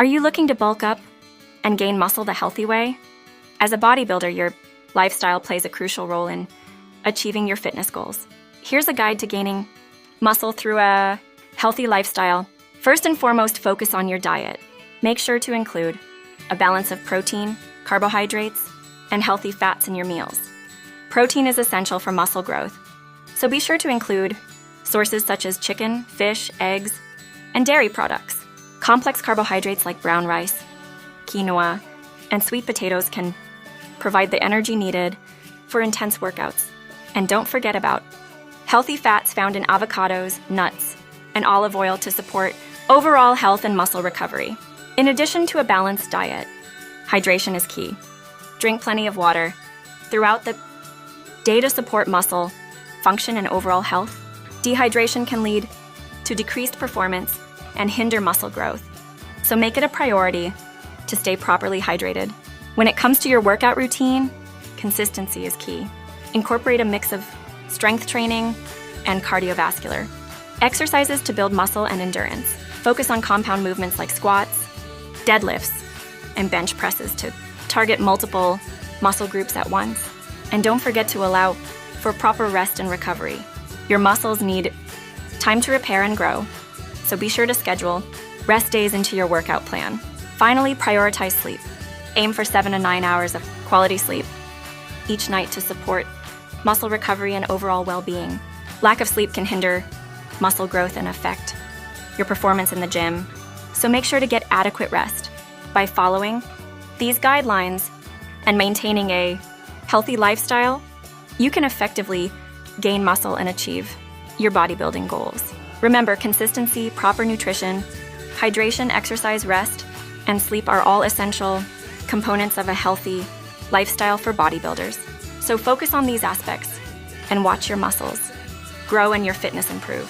Are you looking to bulk up and gain muscle the healthy way? As a bodybuilder, your lifestyle plays a crucial role in achieving your fitness goals. Here's a guide to gaining muscle through a healthy lifestyle. First and foremost, focus on your diet. Make sure to include a balance of protein, carbohydrates, and healthy fats in your meals. Protein is essential for muscle growth, so be sure to include sources such as chicken, fish, eggs, and dairy products. Complex carbohydrates like brown rice, quinoa, and sweet potatoes can provide the energy needed for intense workouts. And don't forget about healthy fats found in avocados, nuts, and olive oil to support overall health and muscle recovery. In addition to a balanced diet, hydration is key. Drink plenty of water throughout the day to support muscle function and overall health. Dehydration can lead to decreased performance and hinder muscle growth, so make it a priority to stay properly hydrated. When it comes to your workout routine, consistency is key. Incorporate a mix of strength training and cardiovascular exercises to build muscle and endurance. Focus on compound movements like squats, deadlifts, and bench presses to target multiple muscle groups at once. And don't forget to allow for proper rest and recovery. Your muscles need time to repair and grow, so be sure to schedule rest days into your workout plan. Finally, prioritize sleep. Aim for 7 to 9 hours of quality sleep each night to support muscle recovery and overall well-being. Lack of sleep can hinder muscle growth and affect your performance in the gym, so make sure to get adequate rest. By following these guidelines and maintaining a healthy lifestyle, you can effectively gain muscle and achieve your bodybuilding goals. Remember, consistency, proper nutrition, hydration, exercise, rest, and sleep are all essential components of a healthy lifestyle for bodybuilders. So focus on these aspects and watch your muscles grow and your fitness improve.